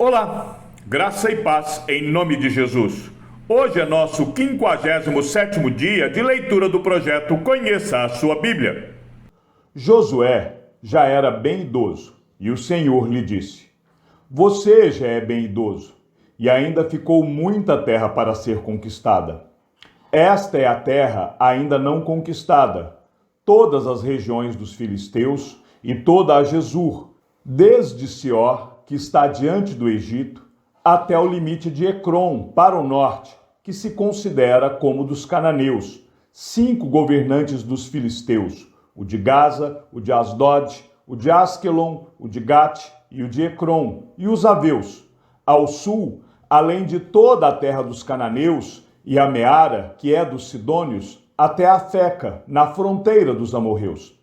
Olá, graça e paz em nome de Jesus. Hoje é nosso 57º dia de leitura do projeto Conheça a Sua Bíblia. Josué já era bem idoso e o Senhor lhe disse: Você já é bem idoso e ainda ficou muita terra para ser conquistada. Esta é a terra ainda não conquistada, todas as regiões dos filisteus e toda a Jesur, desde Sior, que está diante do Egito, até o limite de Ecrom, para o norte, que se considera como dos cananeus, 5 governantes dos filisteus, o de Gaza, o de Asdod, o de Asquelon, o de Gate e o de Ecrom, e os aveus. Ao sul, além de toda a terra dos cananeus, e a Meara, que é dos sidônios, até a Feca, na fronteira dos amorreus.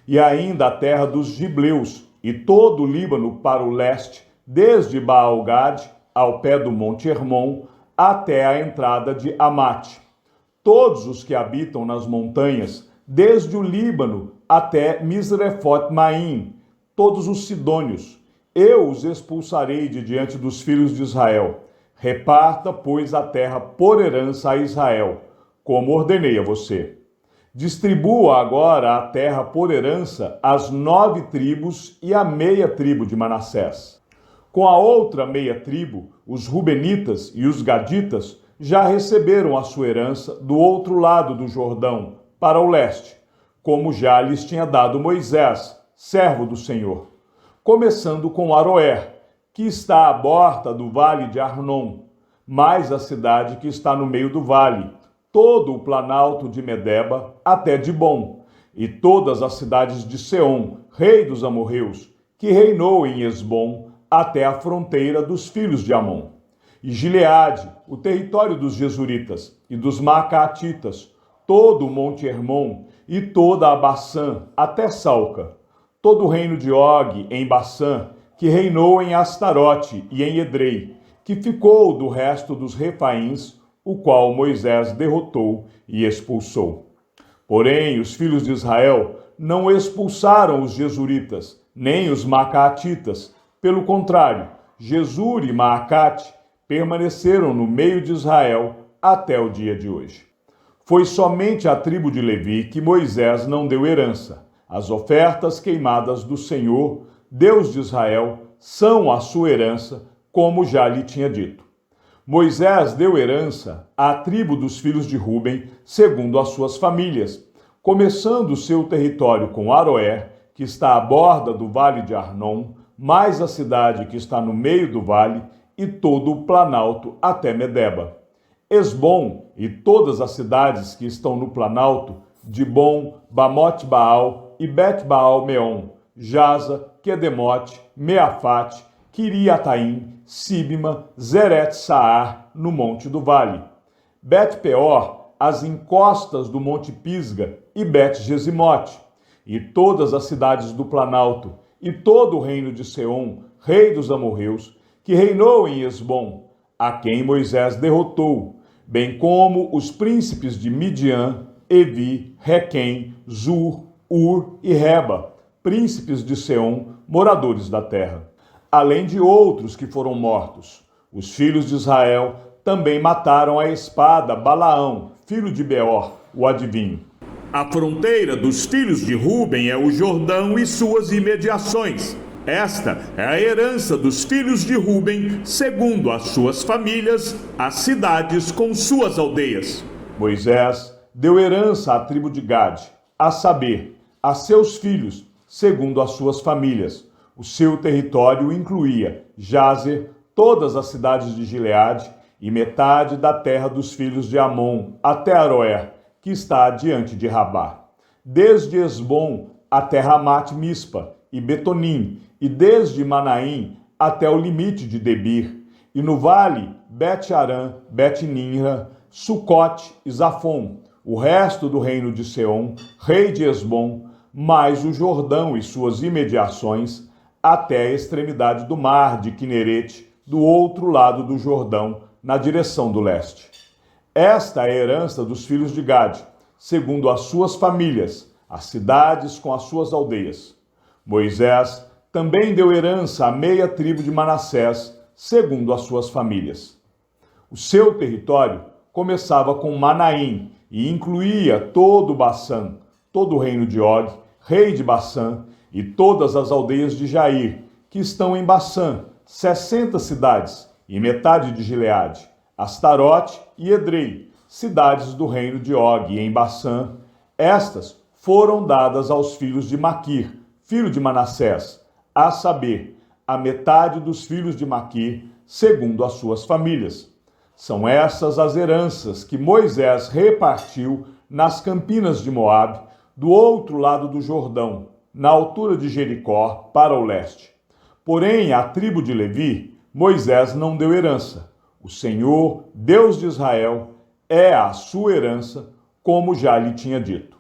E ainda a terra dos gibleus, e todo o Líbano para o leste, desde Baal-Gade, ao pé do Monte Hermon, até a entrada de Amate. Todos os que habitam nas montanhas, desde o Líbano até Misrefote-Maim, todos os sidônios, eu os expulsarei de diante dos filhos de Israel. Reparta, pois, a terra por herança a Israel, como ordenei a você. Distribua agora a terra por herança às 9 tribos e à meia tribo de Manassés. Com a outra meia tribo, os Rubenitas e os Gaditas já receberam a sua herança do outro lado do Jordão, para o leste, como já lhes tinha dado Moisés, servo do Senhor. Começando com Aroer, que está à borda do vale de Arnon, mais a cidade que está no meio do vale, todo o planalto de Medeba até Dibom, e todas as cidades de Seom, rei dos amorreus, que reinou em Esbom até a fronteira dos filhos de Amon. E Gileade, o território dos Jesuritas e dos Maacatitas, todo o monte Hermon e toda a Bassã até Salca, todo o reino de Og em Bassã, que reinou em Astarote e em Edrei, que ficou do resto dos Refaíns, o qual Moisés derrotou e expulsou. Porém, os filhos de Israel não expulsaram os Jesuritas, nem os Maacatitas. Pelo contrário, Jesur e Maacate permaneceram no meio de Israel até o dia de hoje. Foi somente à tribo de Levi que Moisés não deu herança. As ofertas queimadas do Senhor, Deus de Israel, são a sua herança, como já lhe tinha dito. Moisés deu herança à tribo dos filhos de Ruben, segundo as suas famílias, começando o seu território com Aroer, que está à borda do vale de Arnon, mais a cidade que está no meio do vale, e todo o planalto até Medeba. Esbom e todas as cidades que estão no planalto, Dibom, Bamote-Baal e Bet-Baal-Meon, Jaza, Quedemote, Meafate, Quiriataim, Sibma, Zeret-Saar, no monte do vale. Bet-Peor, as encostas do monte Pisga, e Bet-Gesimote, e todas as cidades do planalto, e todo o reino de Seom, rei dos amorreus, que reinou em Esbom, a quem Moisés derrotou, bem como os príncipes de Midian, Evi, Requém, Zur, Ur e Reba, príncipes de Seom, moradores da terra, além de outros que foram mortos. Os filhos de Israel também mataram à espada Balaão, filho de Beor, o adivinho. A fronteira dos filhos de Ruben é o Jordão e suas imediações. Esta é a herança dos filhos de Ruben, segundo as suas famílias, as cidades com suas aldeias. Moisés deu herança à tribo de Gade, a saber, a seus filhos, segundo as suas famílias. O seu território incluía Jazer, todas as cidades de Gileade e metade da terra dos filhos de Amon, até Aroer, que está diante de Rabá. Desde Esbom até Ramate-Mispa e Betonim, e desde Manaim até o limite de Debir, e no vale Bet-Aram, Bet-Nimra, Sucote e Zafon, o resto do reino de Seom, rei de Esbom, mais o Jordão e suas imediações, até a extremidade do mar de Quinerete, do outro lado do Jordão, na direção do leste. Esta é a herança dos filhos de Gade, segundo as suas famílias, as cidades com as suas aldeias. Moisés também deu herança à meia tribo de Manassés, segundo as suas famílias. O seu território começava com Manaim e incluía todo Bassã, todo o reino de Og, rei de Bassã, e todas as aldeias de Jair, que estão em Bassã, 60 cidades, e metade de Gileade, Astarote e Edrei, cidades do reino de Og em Bassã. Estas foram dadas aos filhos de Maquir, filho de Manassés, a saber, a metade dos filhos de Maquir, segundo as suas famílias. São essas as heranças que Moisés repartiu nas campinas de Moabe, do outro lado do Jordão, na altura de Jericó, para o leste. Porém, à tribo de Levi, Moisés não deu herança. O Senhor, Deus de Israel, é a sua herança, como já lhe tinha dito.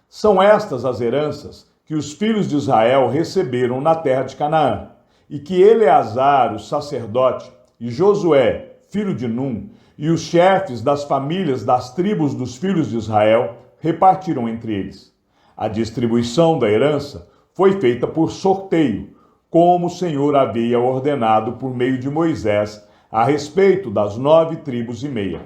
São estas as heranças que os filhos de Israel receberam na terra de Canaã, e que Eleazar, o sacerdote, e Josué, filho de Num, e os chefes das famílias das tribos dos filhos de Israel repartiram entre eles. A distribuição da herança foi feita por sorteio, como o Senhor havia ordenado por meio de Moisés a respeito das 9 tribos e meia.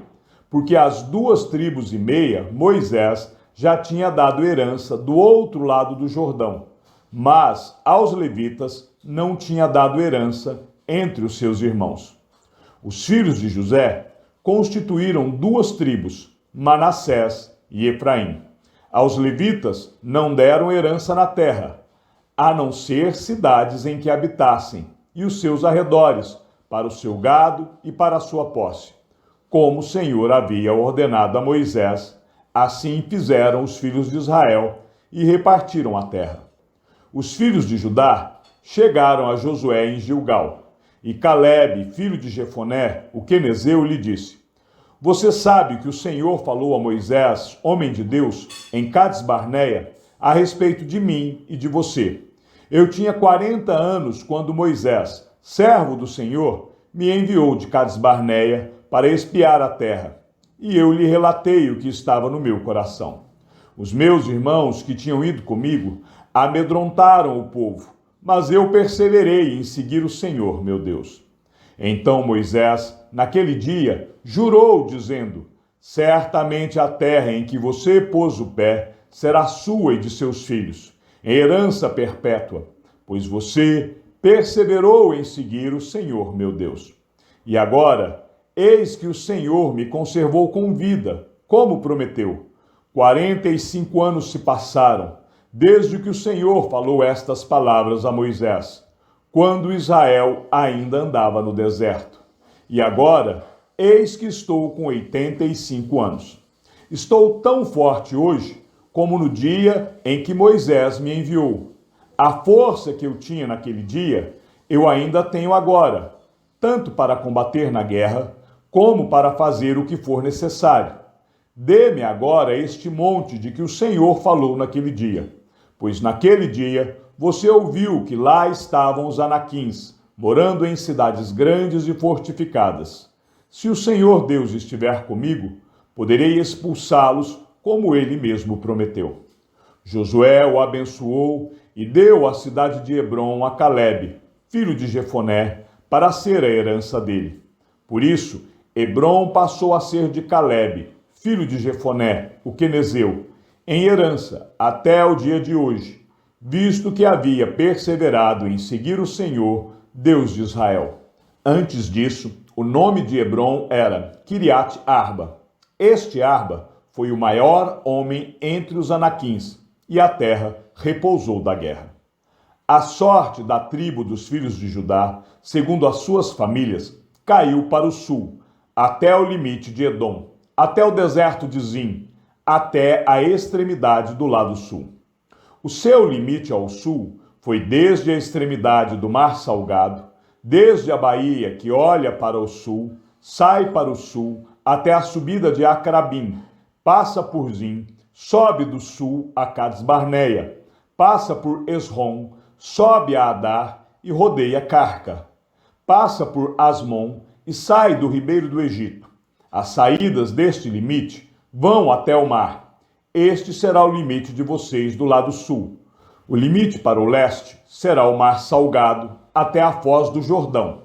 Porque às 2 tribos e meia Moisés já tinha dado herança do outro lado do Jordão, mas aos levitas não tinha dado herança entre os seus irmãos. Os filhos de José constituíram 2 tribos, Manassés e Efraim. Aos levitas não deram herança na terra, a não ser cidades em que habitassem, e os seus arredores, para o seu gado e para a sua posse. Como o Senhor havia ordenado a Moisés, assim fizeram os filhos de Israel e repartiram a terra. Os filhos de Judá chegaram a Josué em Gilgal, e Calebe, filho de Jefoné, o quenezeu, lhe disse: Você sabe que o Senhor falou a Moisés, homem de Deus, em Cades-Barneia, a respeito de mim e de você. Eu tinha 40 anos quando Moisés, servo do Senhor, me enviou de Cades-Barneia para espiar a terra, e eu lhe relatei o que estava no meu coração. Os meus irmãos que tinham ido comigo amedrontaram o povo, mas eu perseverei em seguir o Senhor, meu Deus. Então Moisés, naquele dia, jurou, dizendo: Certamente a terra em que você pôs o pé será sua e de seus filhos, em herança perpétua, pois você perseverou em seguir o Senhor, meu Deus. E agora, eis que o Senhor me conservou com vida, como prometeu. 45 anos se passaram, desde que o Senhor falou estas palavras a Moisés, quando Israel ainda andava no deserto. E agora, eis que estou com 85 anos. Estou tão forte hoje como no dia em que Moisés me enviou. A força que eu tinha naquele dia, eu ainda tenho agora, tanto para combater na guerra, como para fazer o que for necessário. Dê-me agora este monte de que o Senhor falou naquele dia, pois naquele dia você ouviu que lá estavam os anaquins, morando em cidades grandes e fortificadas. Se o Senhor Deus estiver comigo, poderei expulsá-los, como ele mesmo prometeu. Josué o abençoou e deu a cidade de Hebrom a Calebe, filho de Jefoné, para ser a herança dele. Por isso, Hebrom passou a ser de Calebe, filho de Jefoné, o quenezeu, em herança até o dia de hoje, visto que havia perseverado em seguir o Senhor, Deus de Israel. Antes disso, o nome de Hebrom era Kiriat Arba. Este Arba foi o maior homem entre os anaquins, e a terra repousou da guerra. A sorte da tribo dos filhos de Judá, segundo as suas famílias, caiu para o sul, até o limite de Edom, até o deserto de Zim, até a extremidade do lado sul. O seu limite ao sul foi desde a extremidade do Mar Salgado, desde a baía que olha para o sul, sai para o sul, até a subida de Acrabim, passa por Zim, sobe do sul a Cades-Barneia, passa por Esrom, sobe a Adar e rodeia Carca, passa por Asmon e sai do ribeiro do Egito. As saídas deste limite vão até o mar. Este será o limite de vocês do lado sul. O limite para o leste será o Mar Salgado até a foz do Jordão.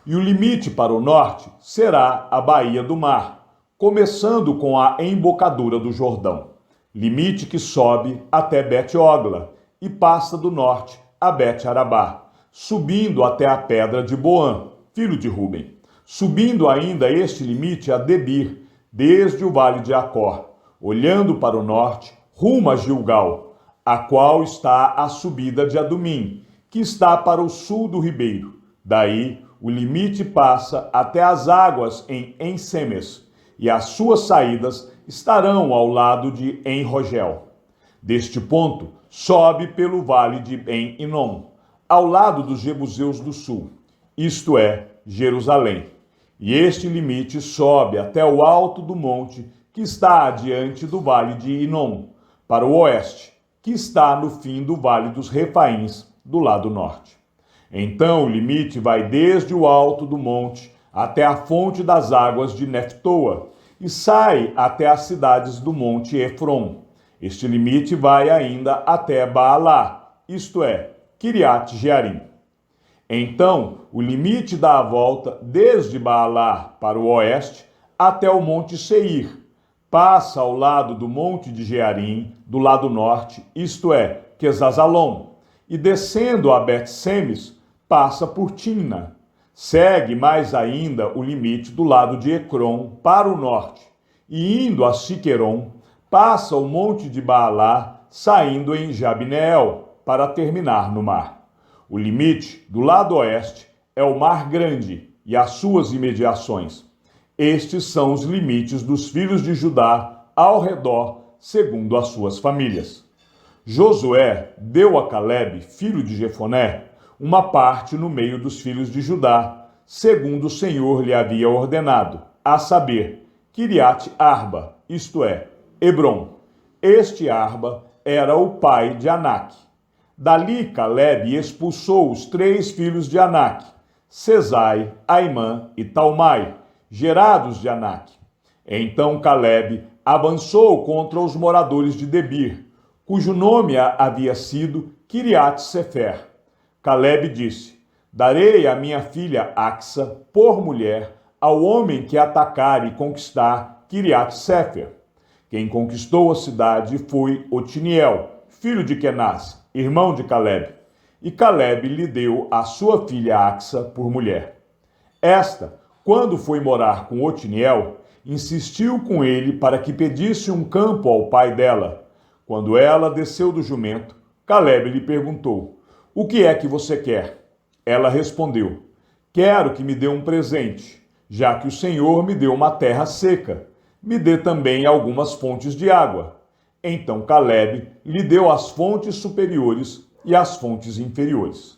E o limite para o norte será a Baía do Mar, começando com a embocadura do Jordão, limite que sobe até Bet-Ogla e passa do norte a Bet-Arabá, subindo até a pedra de Boã, filho de Ruben, subindo ainda este limite a Debir, desde o vale de Acor, olhando para o norte, rumo a Gilgal, a qual está a subida de Adumim, que está para o sul do ribeiro. Daí, o limite passa até as águas em Ensemes, e as suas saídas estarão ao lado de En-Rogel. Deste ponto, sobe pelo vale de En-Inom, ao lado dos Jebuseus do sul, isto é, Jerusalém. E este limite sobe até o alto do monte que está adiante do vale de Inom, para o oeste, que está no fim do vale dos Refaíns, do lado norte. Então o limite vai desde o alto do monte até a fonte das águas de Neftoa e sai até as cidades do monte Efron. Este limite vai ainda até Baalá, isto é, Kiriat-Jearim. Então o limite dá a volta desde Baalá para o oeste até o monte Seir, passa ao lado do monte de Jearim, do lado norte, isto é, Quesazalom, e descendo a Bet-Semes, passa por Timna. Segue mais ainda o limite do lado de Ecrom para o norte, e indo a Siqueron, passa o monte de Baalá, saindo em Jabneel, para terminar no mar. O limite do lado oeste é o Mar Grande e as suas imediações. Estes são os limites dos filhos de Judá ao redor, segundo as suas famílias. Josué deu a Calebe, filho de Jefoné, uma parte no meio dos filhos de Judá, segundo o Senhor lhe havia ordenado, a saber, Kiriat Arba, isto é, Hebrom. Este Arba era o pai de Anak. Dali Calebe expulsou os 3 filhos de Anak, Sesai, Aimã e Talmai, gerados de Anak. Então Calebe avançou contra os moradores de Debir, cujo nome havia sido Kiriat-Sefer. Calebe disse: darei a minha filha Axa por mulher ao homem que atacar e conquistar Kiriat-Sefer. Quem conquistou a cidade foi Otiniel, filho de Kenaz, irmão de Calebe, e Calebe lhe deu a sua filha Axa por mulher. Esta, quando foi morar com Otiniel, insistiu com ele para que pedisse um campo ao pai dela. Quando ela desceu do jumento, Calebe lhe perguntou: o que é que você quer? Ela respondeu: quero que me dê um presente, já que o Senhor me deu uma terra seca. Me dê também algumas fontes de água. Então Calebe lhe deu as fontes superiores e as fontes inferiores.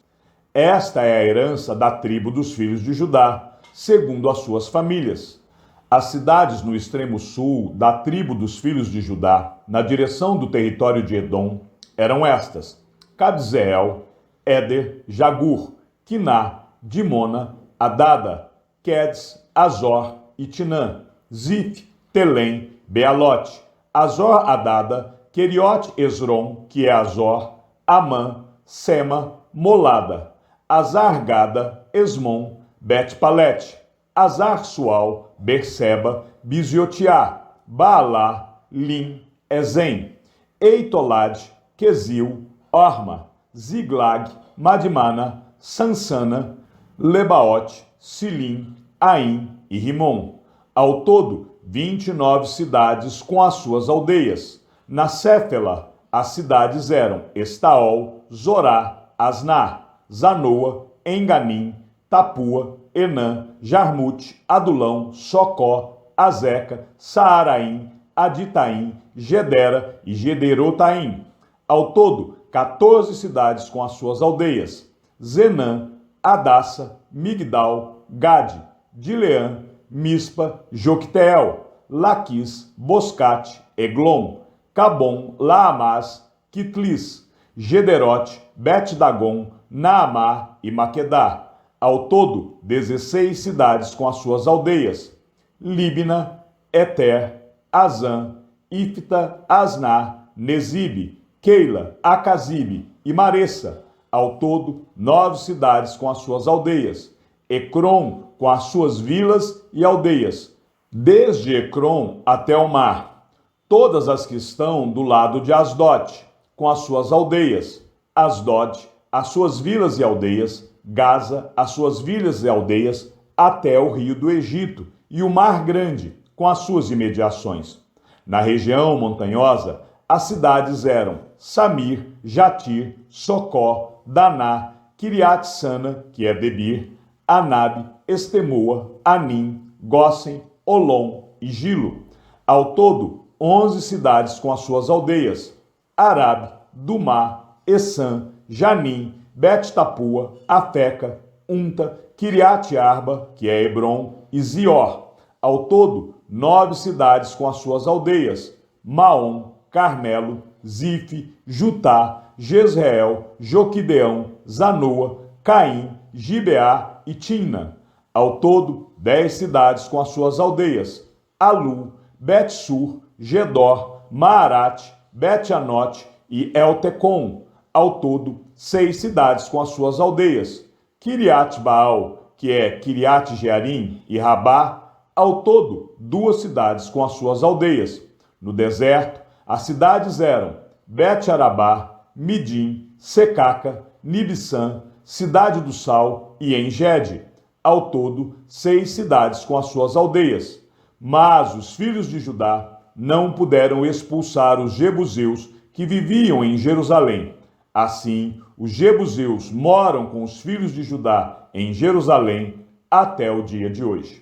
Esta é a herança da tribo dos filhos de Judá, segundo as suas famílias. As cidades no extremo sul da tribo dos filhos de Judá, na direção do território de Edom, eram estas: Cabzeel, Éder, Jagur, Quiná, Dimona, Adada, Quedes, Azor e Tinã, Zif, Telém, Bealote, Azor Adada, Queriote Esrom, que é Azor, Amã, Sema, Molada, Azar Gada, Esmon, Bet-Palete, Azar Sual, Berseba, Biziotiá, Baalá, Lim, Ezem, Eitolad, Quesil, Orma, Ziglag, Madmana, Sansana, Lebaote, Silim, Aim e Rimon. Ao todo, 29 cidades com as suas aldeias. Na Céfela, as cidades eram Estaol, Zorá, Asná, Zanoa, Enganim, Tapua, Enã, Jarmute, Adulão, Socó, Azeca, Saaraim, Aditaim, Gedera e Gederotaim. Ao todo, 14 cidades com as suas aldeias: Zenã, Adassa, Migdal, Gade, Dileã, Mispa, Jocteel, Laquis, Boscate, Eglon, Cabom, Laamás, Quitlis, Gederote, Bet-Dagon, Naamá e Maquedá. Ao todo, 16 cidades com as suas aldeias: Líbina, Eter, Azã, Ifta, Asná, Nezibe, Keila, Acazibe e Maressa. Ao todo, 9 cidades com as suas aldeias: Ecrom, com as suas vilas e aldeias, desde Ecrom até o mar, todas as que estão do lado de Asdote, com as suas aldeias, Asdote, as suas vilas e aldeias, Gaza, as suas vilas e aldeias, até o rio do Egito, e o Mar Grande, com as suas imediações. Na região montanhosa, as cidades eram Samir, Jatir, Socó, Daná, Quiriat-Sana, que é Debir, Anabe, Estemoa, Anim, Gósen, Olom e Gilo. Ao todo, 11 cidades com as suas aldeias: Arabe, Dumá, Essã, Janim, Bet-Tapua, Afeca, Unta, Quiriat-Arba, que é Hebron, e Zior. Ao todo, 9 cidades com as suas aldeias: Maom, Carmelo, Zife, Jutá, Jezreel, Joquideão, Zanoa, Caim, Gibeá e Timna. Ao todo, 10 cidades com as suas aldeias: Alu, Bet-Sur, Gedor, Maarate, Bet-Anote e Eltecom. Ao todo, 6 cidades com as suas aldeias: Quiriat-Baal, que é Quiriat-Jearim, e Rabá. Ao todo, 2 cidades com as suas aldeias. No deserto, as cidades eram Bet-Arabá, Midim, Secaca, Nibissã, Cidade do Sal e Engede. Ao todo, 6 cidades com as suas aldeias. Mas os filhos de Judá não puderam expulsar os jebuseus que viviam em Jerusalém. Assim, os jebuseus moram com os filhos de Judá em Jerusalém até o dia de hoje.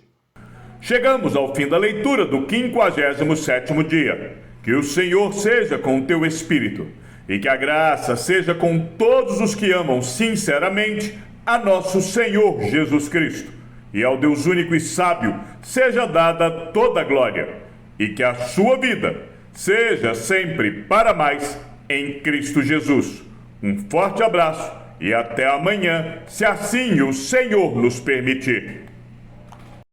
Chegamos ao fim da leitura do 57º dia. Que o Senhor seja com o teu espírito e que a graça seja com todos os que amam sinceramente a nosso Senhor Jesus Cristo. E ao Deus único e sábio seja dada toda a glória e que a sua vida seja sempre para mais em Cristo Jesus. Um forte abraço e até amanhã, se assim o Senhor nos permitir.